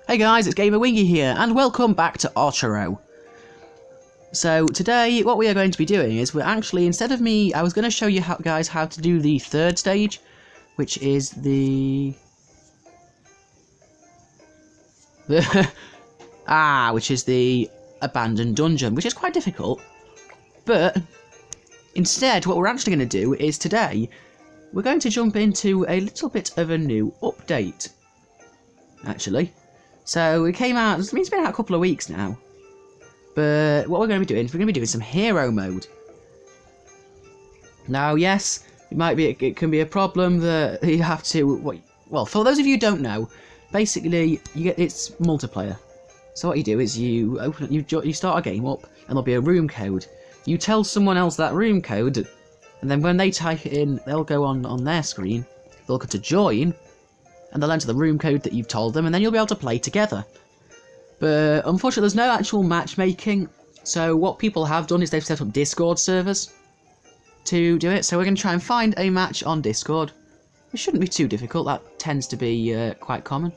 Hey guys, it's Gamer Wingy here, and welcome back to Archero. So today, what we are going to be doing is we're actually, instead of me, I was going to show you guys how to do the third stage, which is the which is the abandoned dungeon, which is quite difficult. But instead, what we're actually going to do is today, we're going to jump into a little bit of a new update, actually. So it came out, it's been out a couple of weeks now, but what we're going to be doing is we're going to be doing some hero mode. Now, yes, it can be a problem that you have to, well, for those of you who don't know, basically it's multiplayer. So what you do is you start a game up, and there'll be a room code. You tell someone else that room code, and then when they type it in, they'll go on their screen, they'll go to join, and they'll enter the room code that you've told them, and then you'll be able to play together. But unfortunately, there's no actual matchmaking, so what people have done is they've set up Discord servers to do it, so we're going to try and find a match on Discord. It shouldn't be too difficult, that tends to be quite common.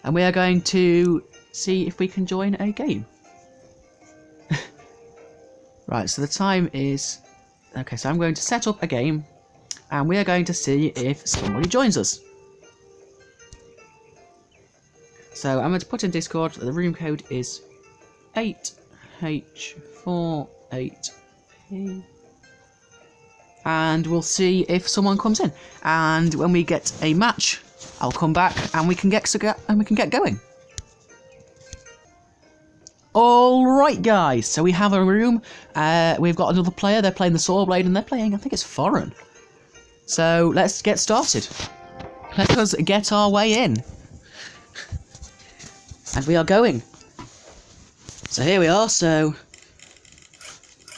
And we are going to see if we can join a game. Right, so the time is... Okay, so I'm going to set up a game, and we are going to see if somebody joins us. So I'm going to put in Discord that the room code is 8H48P. And we'll see if someone comes in. And when we get a match, I'll come back and we can get going. Alright guys, so we have a room. We've got another player, they're playing the Swordblade, and they're playing, I think it's foreign. So let's get started. Let us get our way in. And we are going. So here we are, so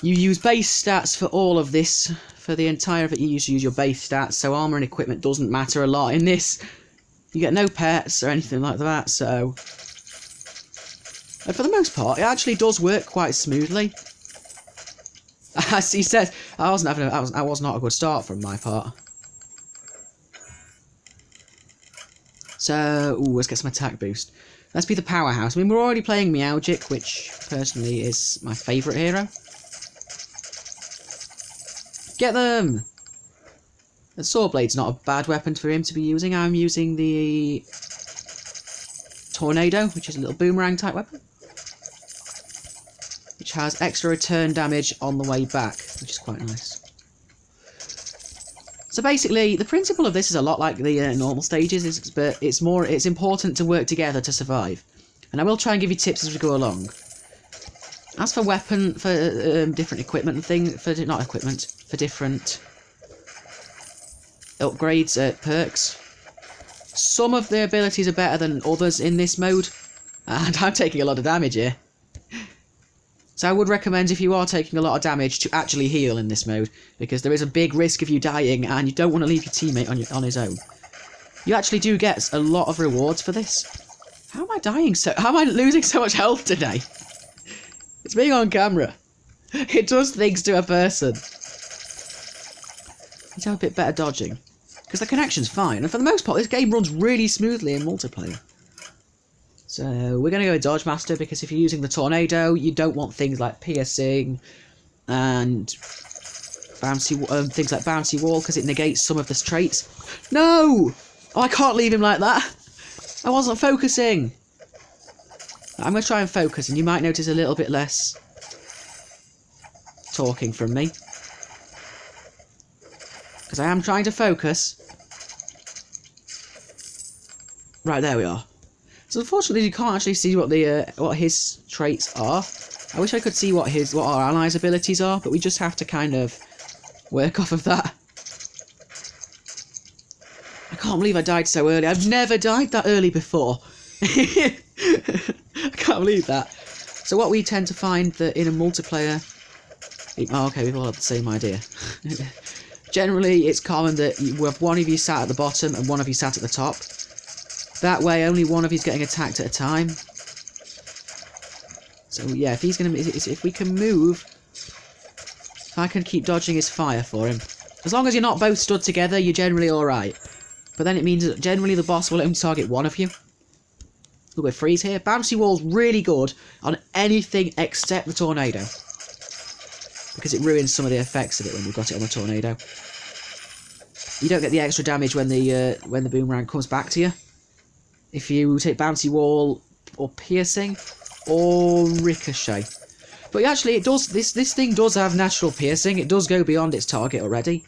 you use base stats for all of this. For the entire of it, you use your base stats, so armour and equipment doesn't matter a lot in this. You get no pets or anything like that, so... And for the most part, it actually does work quite smoothly. As he says, I was not a good start from my part. So, let's get some attack boost. Let's be the powerhouse. I mean, we're already playing Meowgic, which personally is my favourite hero. Get them! The Swordblade's not a bad weapon for him to be using. I'm using the Tornado, which is a little boomerang type weapon, which has extra return damage on the way back, which is quite nice. So basically, the principle of this is a lot like the normal stages, but it's important to work together to survive. And I will try and give you tips as we go along. As for different equipment and things, for different upgrades, perks, some of the abilities are better than others in this mode, and I'm taking a lot of damage here. So I would recommend, if you are taking a lot of damage, to actually heal in this mode, because there is a big risk of you dying, and you don't want to leave your teammate on his own. You actually do get a lot of rewards for this. How am I dying how am I losing so much health today? It's being on camera. It does things to a person. Need to have a bit better dodging, because the connection's fine, and for the most part, this game runs really smoothly in multiplayer. So we're going to go with Dodge Master, because if you're using the Tornado, you don't want things like piercing and things like bouncy wall, because it negates some of the traits. No! Oh, I can't leave him like that. I wasn't focusing. I'm going to try and focus, and you might notice a little bit less talking from me, because I am trying to focus. Right, there we are. So unfortunately, you can't actually see what his traits are. I wish I could see what our allies' abilities are, but we just have to kind of work off of that. I can't believe I died so early. I've never died that early before. I can't believe that. So what we tend to find that in a multiplayer... Oh, okay, we've all had the same idea. Generally, it's common that you have one of you sat at the bottom and one of you sat at the top. That way, only one of you's getting attacked at a time. So yeah, if we can move, I can keep dodging his fire for him. As long as you're not both stood together, you're generally all right. but then it means that generally the boss will only target one of you. Look, with freeze here. Bouncy Wall's really good on anything except the tornado, because it ruins some of the effects of it when you've got it on the tornado. You don't get the extra damage when the boomerang comes back to you if you take Bouncy Wall or Piercing or Ricochet. But actually, it does. This thing does have natural piercing. It does go beyond its target already.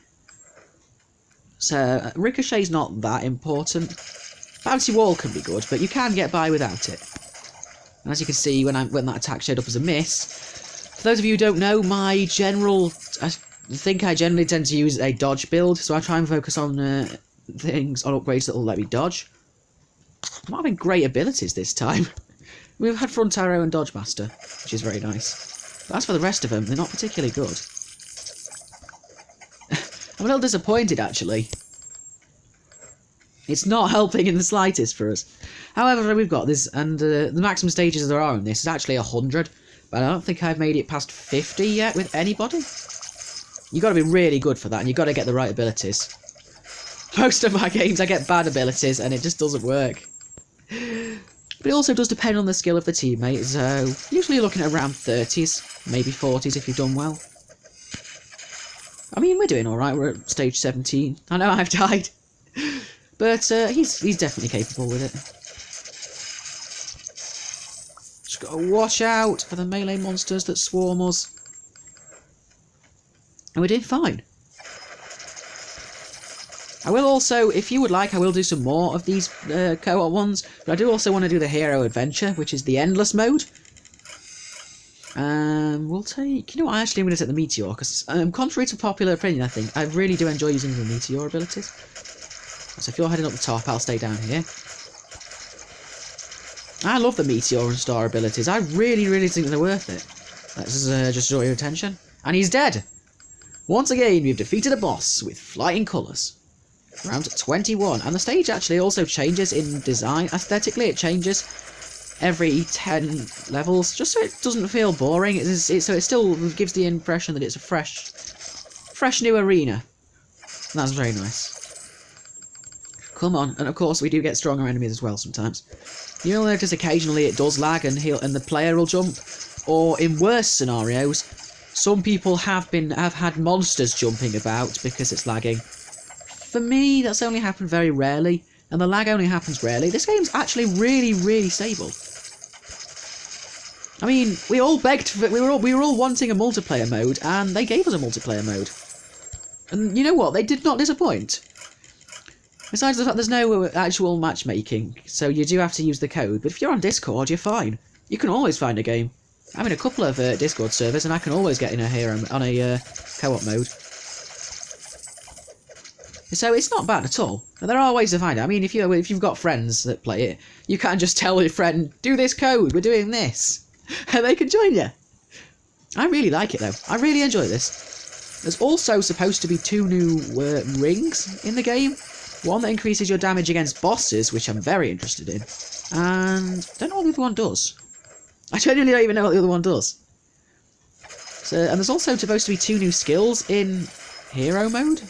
So Ricochet's not that important. Bouncy Wall can be good, but you can get by without it. And as you can see, when that attack showed up as a miss, for those of you who don't know, I think I generally tend to use a dodge build, so I try and focus on things, on upgrades that will let me dodge. I'm not having great abilities this time. We've had Front Arrow and Dodge Master, which is very nice. But as for the rest of them, they're not particularly good. I'm a little disappointed, actually. It's not helping in the slightest for us. However, we've got this, and the maximum stages there are in this is actually 100, but I don't think I've made it past 50 yet with anybody. You've got to be really good for that, and you've got to get the right abilities. Most of my games, I get bad abilities, and it just doesn't work. But it also does depend on the skill of the teammate, so usually you're looking at around 30s, maybe 40s if you've done well. I mean, we're doing alright, we're at stage 17. I know I've died. But he's definitely capable with it. Just gotta watch out for the melee monsters that swarm us. And we're doing fine. I will also, if you would like, I will do some more of these co-op ones. But I do also want to do the Hero Adventure, which is the Endless mode. We'll take... You know what, actually I'm going to take the Meteor, because contrary to popular opinion, I think, I really do enjoy using the Meteor abilities. So if you're heading up the top, I'll stay down here. I love the Meteor and Star abilities. I really, really think they're worth it. Let's just draw your attention. And he's dead! Once again, we've defeated a boss with flying colours. Round 21. And the stage actually also changes in design. Aesthetically, it changes every 10 levels, just so it doesn't feel boring. So it still gives the impression that it's a fresh new arena. And that's very nice. Come on, and of course we do get stronger enemies as well sometimes. You'll notice occasionally it does lag and the player will jump, or in worse scenarios, some people have had monsters jumping about because it's lagging. For me, that's only happened very rarely, and the lag only happens rarely. This game's actually really, really stable. I mean, we all begged for, we were all wanting a multiplayer mode, and they gave us a multiplayer mode. And you know what? They did not disappoint. Besides the fact there's no actual matchmaking, so you do have to use the code, but if you're on Discord, you're fine. You can always find a game. I'm in a couple of Discord servers, and I can always get in a hero on a co-op mode. So it's not bad at all. There are ways to find it. I mean, if you've got friends that play it, you can't just tell your friend, do this code, we're doing this, and they can join you. I really like it, though. I really enjoy this. There's also supposed to be 2 new rings in the game. One that increases your damage against bosses, which I'm very interested in. And I don't know what the other one does. I genuinely don't even know what the other one does. So, and there's also supposed to be 2 new skills in Hero mode,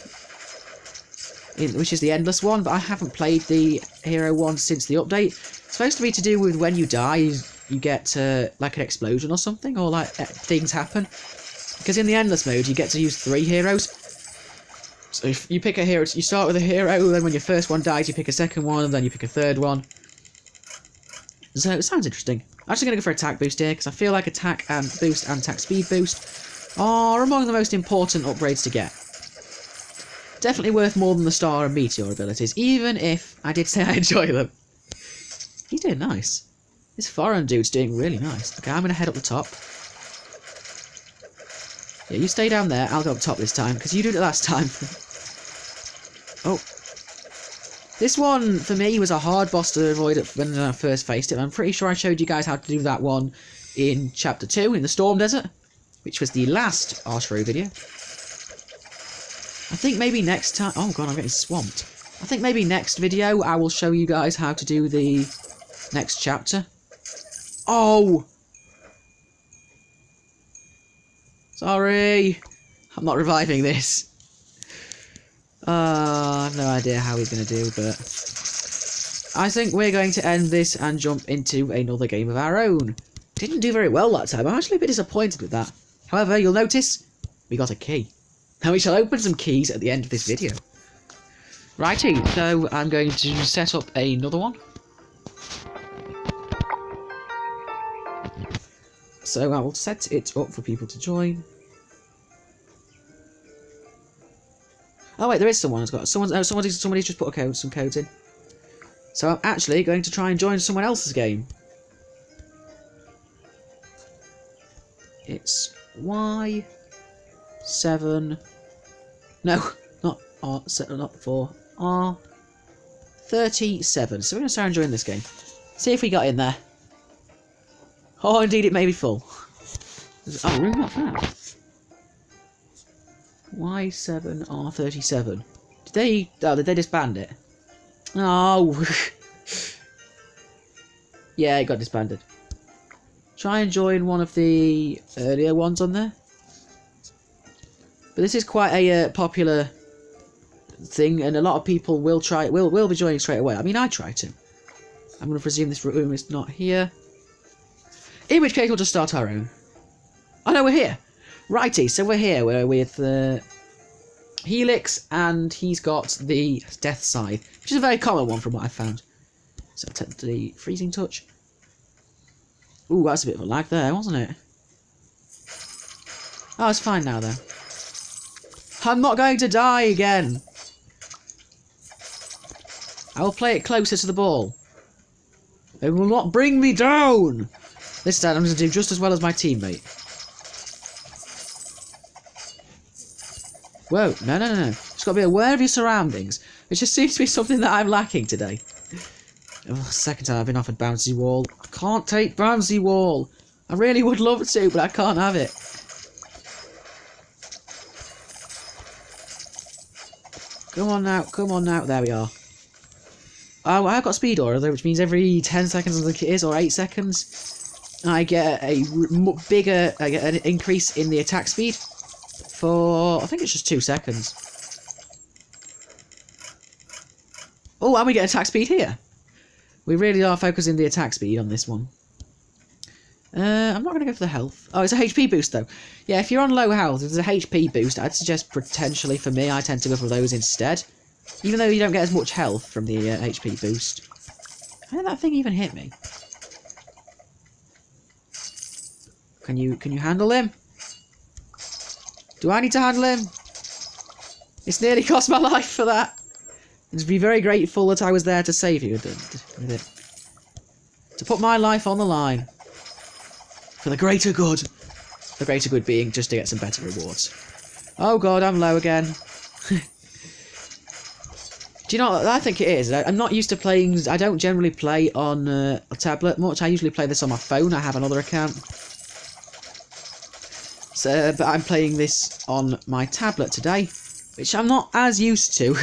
which is the Endless one, but I haven't played the Hero one since the update. It's supposed to be to do with when you die, you get like an explosion or something, or like things happen. Because in the Endless mode, you get to use 3 heroes. So if you pick a hero, you start with a hero, then when your first one dies, you pick a second one, and then you pick a third one. So it sounds interesting. I'm actually going to go for attack boost here, because I feel like attack and boost and attack speed boost are among the most important upgrades to get. Definitely worth more than the Star and Meteor abilities, even if I did say I enjoy them. He's doing nice. This foreign dude's doing really nice. Okay, I'm going to head up the top. Yeah, you stay down there, I'll go up top this time, because you did it last time. Oh. This one, for me, was a hard boss to avoid when I first faced it. I'm pretty sure I showed you guys how to do that one in Chapter 2, in the Storm Desert, which was the last Archero video. I think maybe next time... Oh god, I'm getting swamped. I think maybe next video I will show you guys how to do the next chapter. Oh! Sorry! I'm not reviving this. I've no idea how he's going to do, but I think we're going to end this and jump into another game of our own. Didn't do very well that time. I'm actually a bit disappointed with that. However, you'll notice we got a key. Now we shall open some keys at the end of this video. Righty, so I'm going to set up another one. So I will set it up for people to join. Oh wait, there is someone who's got somebody's just put some codes in. So I'm actually going to try and join someone else's game. It's Y7. No, not R7, not 4. R37. So we're going to try and join this game. See if we got in there. Oh, indeed, it may be full. Oh, room not found. Y7R37. Did they disband it? Oh. Yeah, it got disbanded. Try and join one of the earlier ones on there. But this is quite a popular thing, and a lot of people will be joining straight away. I mean, I try to. I'm going to presume this room is not here. In which case, we'll just start our own. Oh no, we're here. Righty, so we're here. We're with Helix, and he's got the Death Scythe, which is a very common one from what I've found. So take the freezing touch. Ooh, that's a bit of a lag there, wasn't it? Oh, it's fine now, though. I'm not going to die again. I will play it closer to the ball. It will not bring me down. This time I'm going to do just as well as my teammate. Whoa, no. Just got to be aware of your surroundings, which just seems to be something that I'm lacking today. Oh, second time I've been offered bouncy wall. I can't take bouncy wall. I really would love to, but I can't have it. Come on now. There we are. Oh, I've got speed aura, which means every 10 seconds, I think it is, or 8 seconds, I get I get an increase in the attack speed for, I think it's just 2 seconds. Oh, and we get attack speed here. We really are focusing the attack speed on this one. I'm not going to go for the health. Oh, it's a HP boost, though. Yeah, if you're on low health, if there's a HP boost, I'd suggest potentially for me, I tend to go for those instead. Even though you don't get as much health from the HP boost. How did that thing even hit me? Can you handle him? Do I need to handle him? It's nearly cost my life for that. And to be very grateful that I was there to save you with it. To put my life on the line. For the greater good. The greater good being just to get some better rewards. Oh god, I'm low again. Do you know what I think it is? I'm not used to playing... I don't generally play on a tablet much. I usually play this on my phone. I have another account. So, but I'm playing this on my tablet today. Which I'm not as used to.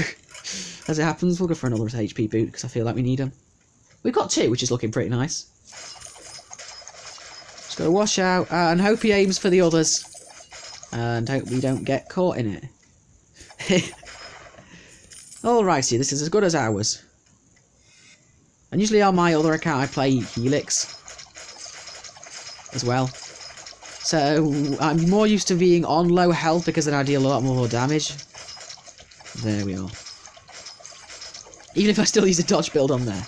As it happens, we'll go for another HP boot because I feel like we need them. We've got 2, which is looking pretty nice. Just gotta wash out and hope he aims for the others. And hope we don't get caught in it. Alrighty, this is as good as ours. And usually on my other account I play Helix as well. So I'm more used to being on low health because then I deal a lot more damage. There we are. Even if I still use a dodge build on there.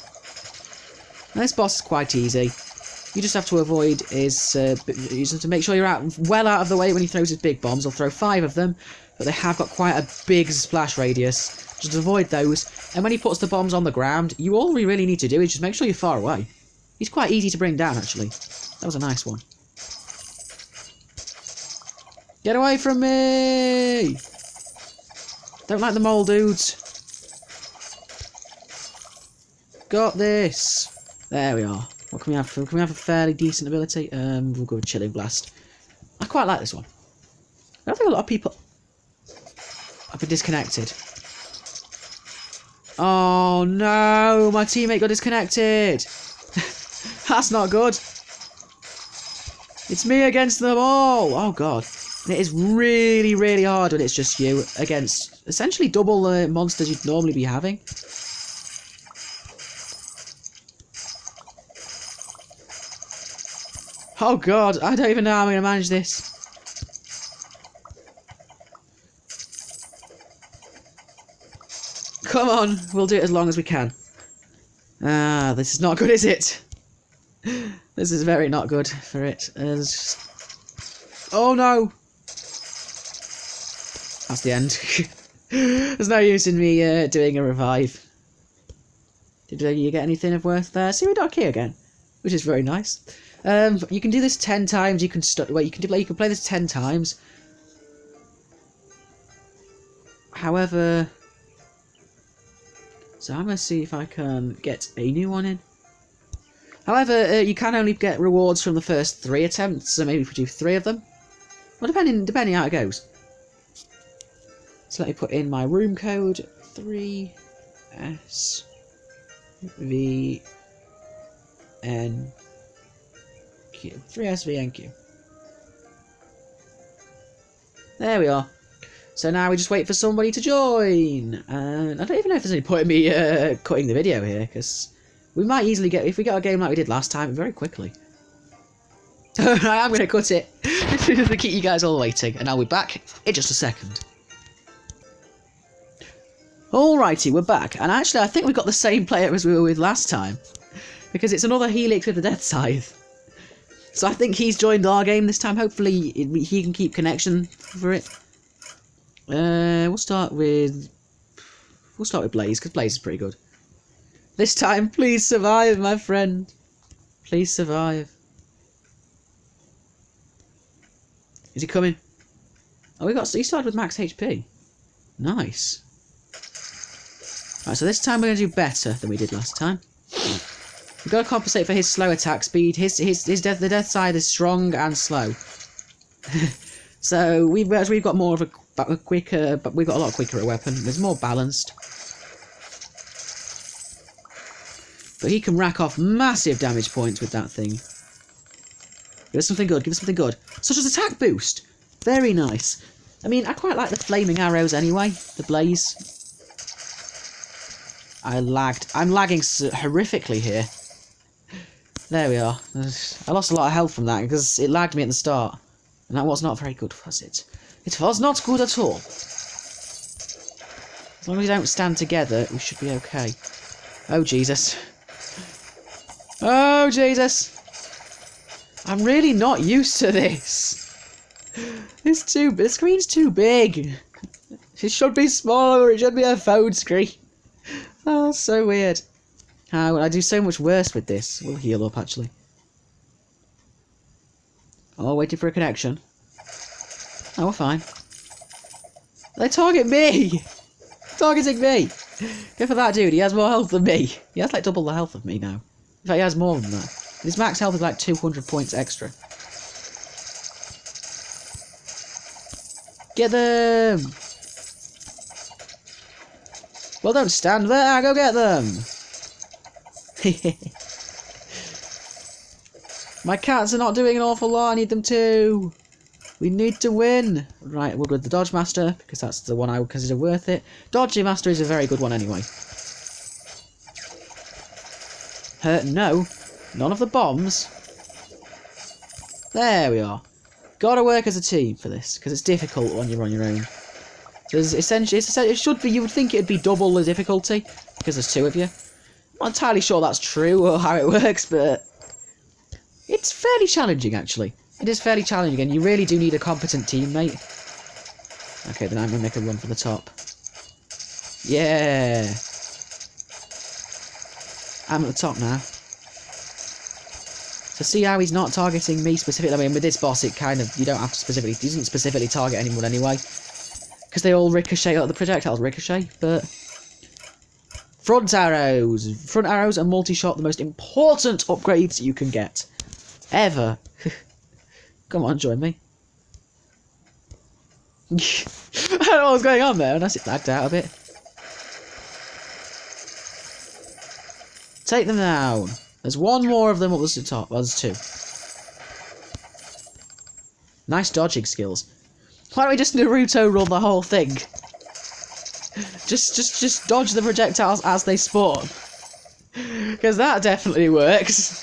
Now, this boss is quite easy. You just have to avoid his... you have to make sure you're well out of the way when he throws his big bombs. He'll throw 5 of them, but they have got quite a big splash radius. Just avoid those. And when he puts the bombs on the ground, all we really need to do is just make sure you're far away. He's quite easy to bring down, actually. That was a nice one. Get away from me! Don't like the mole dudes. Got this. There we are. What can we have? Can we have a fairly decent ability? We'll go with Chilling Blast. I quite like this one. I don't think a lot of people have been disconnected. Oh no! My teammate got disconnected! That's not good! It's me against them all! Oh god. And it is really, really hard when it's just you against essentially double the monsters you'd normally be having. Oh god, I don't even know how I'm going to manage this. Come on, we'll do it as long as we can. Ah, this is not good, is it? This is very not good for it. Oh no! That's the end. There's no use in me doing a revive. Did you get anything of worth there? See, we're not here again, which is very nice. You can do this 10 times. You can you can play this 10 times. However, so I'm gonna see if I can get a new one in. However, you can only get rewards from the first 3 attempts, so maybe if we do 3 of them. Well, depending how it goes. So let me put in my room code 3SVNQ. 3SVNQ. There we are. So now we just wait for somebody to join. And I don't even know if there's any point in me cutting the video here, because we might easily get, if we get a game like we did last time, very quickly. I am going to cut it to keep you guys all waiting, and I'll be back in just a second. Alrighty, we're back, and actually I think we've got the same player as we were with last time, because it's another Helix with the Death Scythe. So I think he's joined our game this time. Hopefully he can keep connection for it. We'll start with Blaze, because Blaze is pretty good. This time, please survive, my friend. Please survive. Is he coming? Oh, he started with max HP. Nice. Right, so this time we're going to do better than we did last time. We've got to compensate for his slow attack speed. The Death Scythe is strong and slow. So we've got more of a quicker, but we've got a lot quicker weapon. It's more balanced. But he can rack off massive damage points with that thing. Give us something good, give us something good. Such as attack boost! Very nice. I mean, I quite like the flaming arrows anyway, the blaze. I'm lagging horrifically here. There we are. I lost a lot of health from that because it lagged me at the start. And that was not very good, was it? It was not good at all. As long as we don't stand together, we should be okay. Oh, Jesus. Oh, Jesus. I'm really not used to this. The screen's too big. It should be smaller, it should be a phone screen. Oh, so weird. How would I do so much worse with this? We'll heal up, actually. Oh, waiting for a connection. Oh, we're fine. They target me! Targeting me! Go for that dude, he has more health than me. He has like double the health of me now. In fact, he has more than that. His max health is like 200 points extra. Get them! Well, don't stand there, go get them! My cats are not doing an awful lot, I need them to! We need to win! Right, we'll go with the Dodge Master, because that's the one I would consider worth it. Dodgy Master is a very good one anyway. No, none of the bombs. There we are. Gotta work as a team for this, because it's difficult when you're on your own. There's essentially, it should be, you would think it'd be double the difficulty, because there's 2 of you. I'm not entirely sure that's true or how it works, but it's fairly challenging, actually. It is fairly challenging, and you really do need a competent teammate. Okay, then I'm going to make a run for the top. Yeah! I'm at the top now. So see how he's not targeting me specifically? I mean, with this boss, it kind of, you don't have to specifically, he doesn't specifically target anyone anyway. Because they all ricochet, the projectiles ricochet, but... Front arrows! Front arrows and multi-shot, the most important upgrades you can get. Ever. Come on, join me. I don't know what was going on there, unless it lagged out a bit. Take them down. There's one more of them up the top. Well, there's 2. Nice dodging skills. Why don't we just Naruto run the whole thing? Just dodge the projectiles as they spawn. Because that definitely works.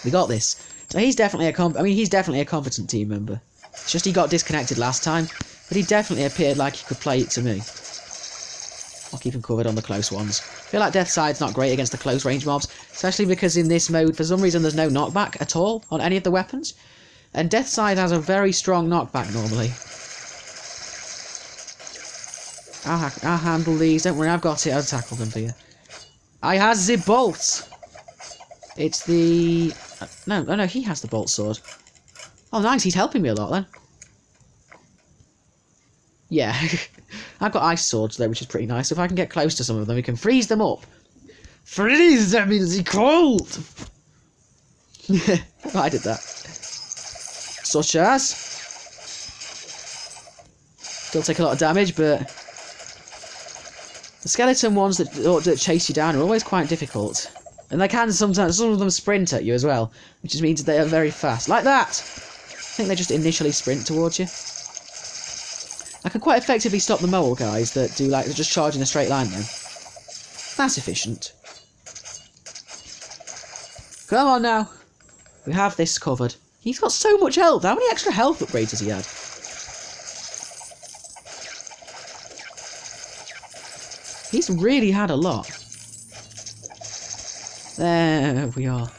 We got this. So he's definitely he's definitely a competent team member. It's just he got disconnected last time, but he definitely appeared like he could play it to me. I'll keep him covered on the close ones. I feel like Death Side's not great against the close range mobs, especially because in this mode, for some reason, there's no knockback at all on any of the weapons. And Death Side has a very strong knockback normally. I'll handle these, don't worry, I've got it, I'll tackle them for you. I has the bolt! It's the... No, he has the bolt sword. Oh, nice, he's helping me a lot then. Yeah, I've got ice swords though, which is pretty nice. If I can get close to some of them, we can freeze them up. Freeze them in the cold! I did that. Such as... Still take a lot of damage, but... The skeleton ones that chase you down are always quite difficult. And they can sometimes, some of them sprint at you as well, which just means they are very fast. Like that! I think they just initially sprint towards you. I can quite effectively stop the mole guys that do like, just charge in a straight line though. That's efficient. Come on now. We have this covered. He's got so much health. How many extra health upgrades has he had? He's really had a lot. There we are.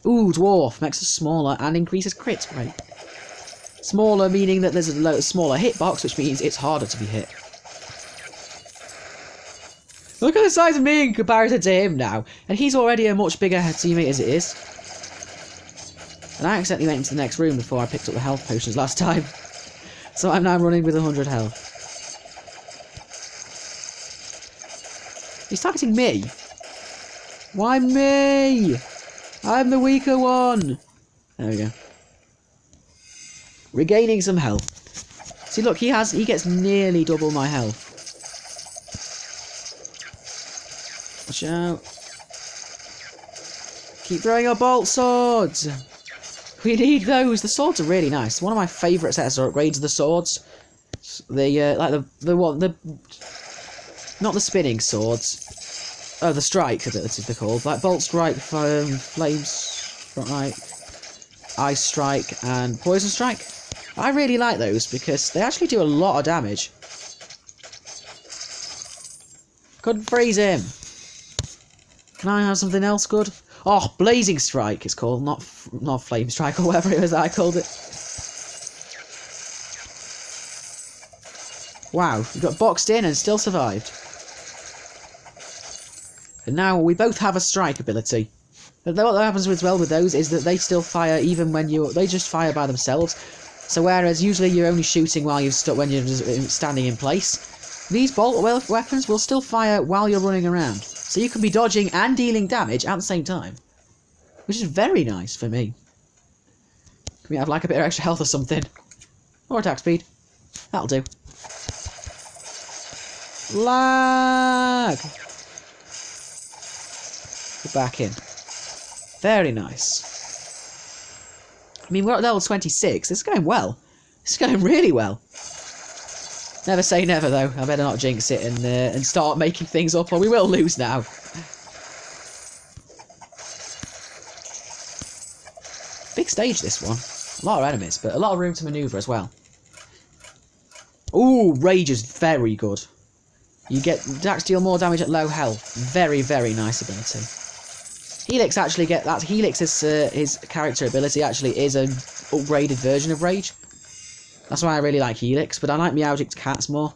Ooh, dwarf makes us smaller and increases crit rate. Smaller meaning that there's a smaller hitbox, which means it's harder to be hit. Look at the size of me in comparison to him now, and he's already a much bigger teammate as it is. And I accidentally went into the next room before I picked up the health potions last time, so I'm now running with 100 health. He's targeting me. Why me? I'm the weaker one. There we go. Regaining some health. See, look, he gets nearly double my health. Watch out. Keep throwing our bolt swords. We need those. The swords are really nice. One of my favourite sets of upgrades are the swords. Like the not the spinning swords. Oh, the strike abilities they're called. Like bolt strike, flame strike, ice strike, and poison strike. I really like those because they actually do a lot of damage. Couldn't freeze him. Can I have something else good? Oh, blazing strike it's called, not flame strike or whatever it was that I called it. Wow, we got boxed in and still survived. And now we both have a strike ability. But what happens as well with those is that they still fire even when they just fire by themselves. So whereas usually you're only shooting while you're when you're just standing in place, these bolt weapons will still fire while you're running around. So you can be dodging and dealing damage at the same time, which is very nice for me. Can we have like a bit of extra health or something, or attack speed? That'll do. Lag. Get back in. Very nice. I mean, we're at level 26. This is going well. This is going really well. Never say never, though. I better not jinx it and start making things up, or we will lose now. Big stage, this one. A lot of enemies, but a lot of room to manoeuvre as well. Ooh, Rage is very good. You deal more damage at low health. Very, very nice ability. Helix actually Helix is his character ability actually is an upgraded version of Rage. That's why I really like Helix, but I like Meowjic's cats more.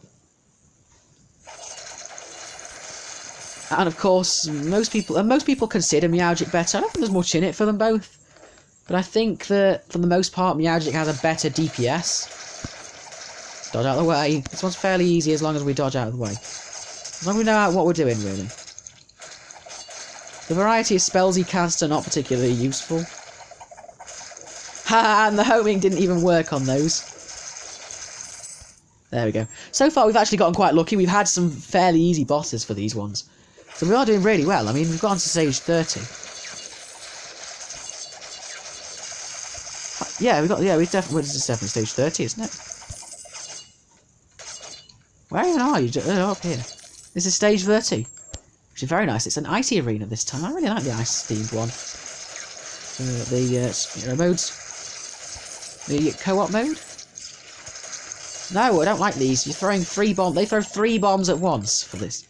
And of course, most people consider Meowjic better. I don't think there's much in it for them both. But I think that for the most part, Meowjic has a better DPS. Dodge out of the way. This one's fairly easy as long as we dodge out of the way. As long as we know what we're doing, really. The variety of spells he casts are not particularly useful. Ha! And the homing didn't even work on those. There we go. So far, we've actually gotten quite lucky. We've had some fairly easy bosses for these ones. So we are doing really well. I mean, we've got on to stage 30. Yeah, we definitely, this is definitely stage 30, isn't it? Where even are you? Oh, up here. This is stage 30. Which is very nice. It's an icy arena this time. I really like the ice-themed one. The modes. The co-op mode. No, I don't like these. You're throwing 3 bombs. They throw 3 bombs at once for this.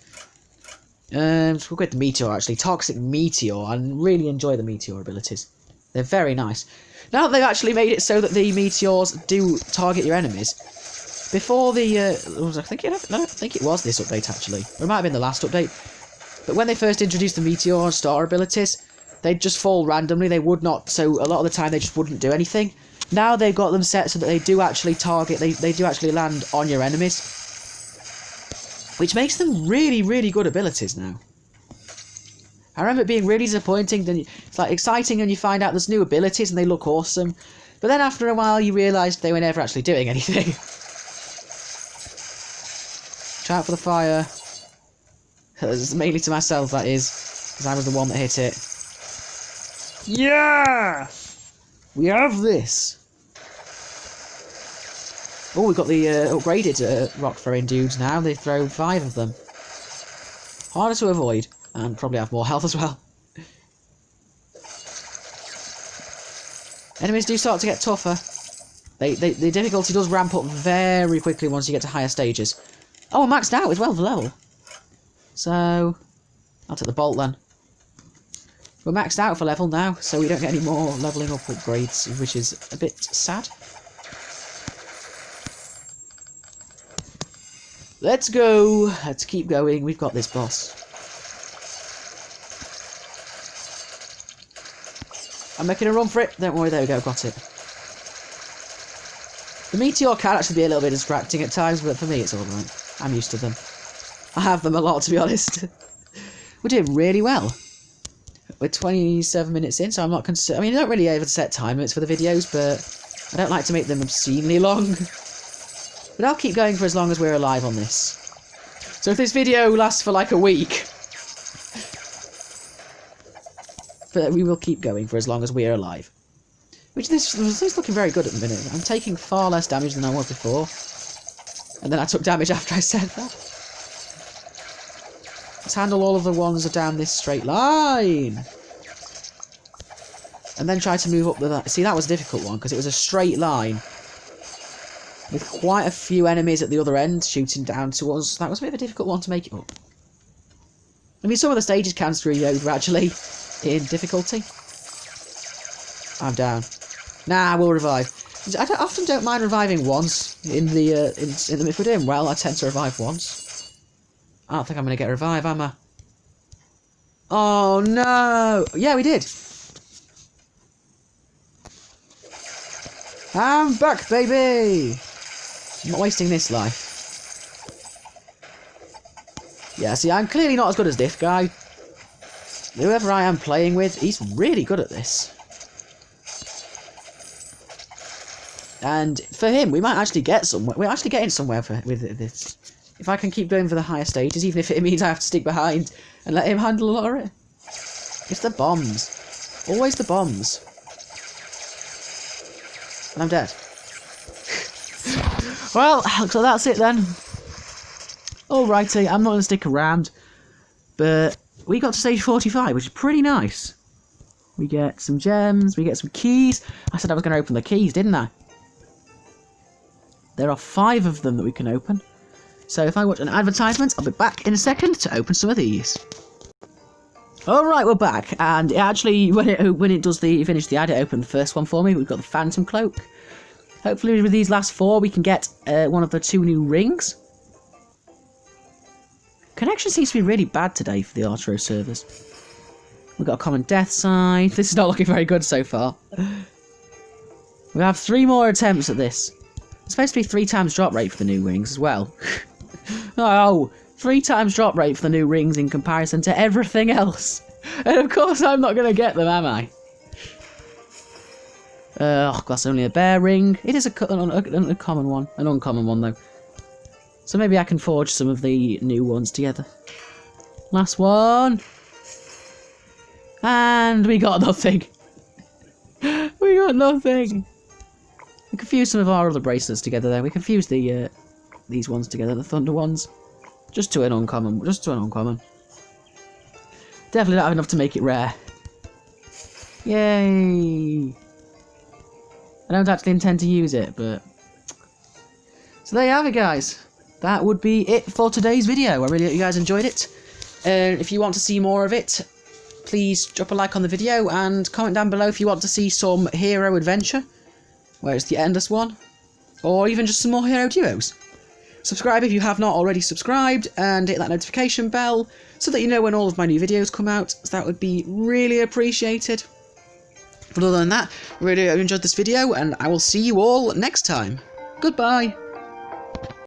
We'll go with the Meteor, actually. Toxic Meteor. I really enjoy the Meteor abilities. They're very nice. Now that they've actually made it so that the Meteors do target your enemies. Before the... I think it was this update, actually. Or it might have been the last update. But when they first introduced the Meteor and Star abilities, they'd just fall randomly. They would not... So a lot of the time, they just wouldn't do anything. Now they've got them set so that they do actually target... They do actually land on your enemies. Which makes them really, really good abilities now. I remember it being really disappointing. Then it's like exciting when you find out there's new abilities and they look awesome. But then after a while you realised they were never actually doing anything. Try out for the fire. It's mainly to myself, that is. Because I was the one that hit it. Yeah! We have this! Oh, we've got the upgraded rock throwing dudes now. They throw 5 of them. Harder to avoid, and probably have more health as well. Enemies do start to get tougher. The difficulty does ramp up very quickly once you get to higher stages. Oh, I'm maxed out as well for level. So, I'll take the bolt then. We're maxed out for level now, so we don't get any more levelling up upgrades, which is a bit sad. Let's go. Let's keep going. We've got this boss. I'm making a run for it. Don't worry. There we go. Got it. The Meteor can actually be a little bit distracting at times, but for me it's alright. I'm used to them. I have them a lot, to be honest. We're doing really well. We're 27 minutes in, so I'm not concerned. I mean, I don't really ever set time limits for the videos, but I don't like to make them obscenely long. But I'll keep going for as long as we're alive on this. So if this video lasts for like a week... But we will keep going for as long as we're alive. Which this is looking very good at the minute. I'm taking far less damage than I was before. And then I took damage after I said that. Let's handle all of the ones down this straight line. And then try to move up the... See, that was a difficult one, because it was a straight line. With quite a few enemies at the other end shooting down to us. That was a bit of a difficult one to make it up. I mean, some of the stages can screw you over, actually, in difficulty. I'm down. Nah, we'll revive. I often don't mind reviving once in the if we're doing well, I tend to revive once. I don't think I'm going to get a revive, am I? Oh, no! Yeah, we did! I'm back, baby! I'm not wasting this life. Yeah, see, I'm clearly not as good as this guy. Whoever I am playing with, he's really good at this. And for him, we might actually get somewhere. We're actually getting somewhere with this. If I can keep going for the higher stages, even if it means I have to stick behind and let him handle a lot of it. It's the bombs. Always the bombs. And I'm dead. Well, so that's it then. Alrighty, I'm not going to stick around. But we got to stage 45, which is pretty nice. We get some gems, we get some keys. I said I was going to open the keys, didn't I? There are 5 of them that we can open. So if I watch an advertisement, I'll be back in a second to open some of these. Alright, we're back. And it actually, when it does finish the ad, it opened the first one for me. We've got the Phantom Cloak. Hopefully with these last 4 we can get one of the 2 new rings. Connection seems to be really bad today for the Archero servers. We've got a common death sign. This is not looking very good so far. We have 3 more attempts at this. It's supposed to be 3 times drop rate for the new rings as well. Oh, 3 times drop rate for the new rings in comparison to everything else. And of course I'm not going to get them, am I? That's only a bear ring. It is a common one. An uncommon one, though. So maybe I can forge some of the new ones together. Last one. And we got nothing. We got nothing. We confused some of our other bracelets together there. We confused the these ones together, the thunder ones. Just to an uncommon. Definitely not have enough to make it rare. Yay! I don't actually intend to use it, but... So there you have it, guys. That would be it for today's video. I really hope you guys enjoyed it. If you want to see more of it, please drop a like on the video and comment down below if you want to see some hero adventure, where it's the endless one, or even just some more hero duos. Subscribe if you have not already subscribed, and hit that notification bell so that you know when all of my new videos come out. So that would be really appreciated. But other than that, I really hope you enjoyed this video, and I will see you all next time. Goodbye!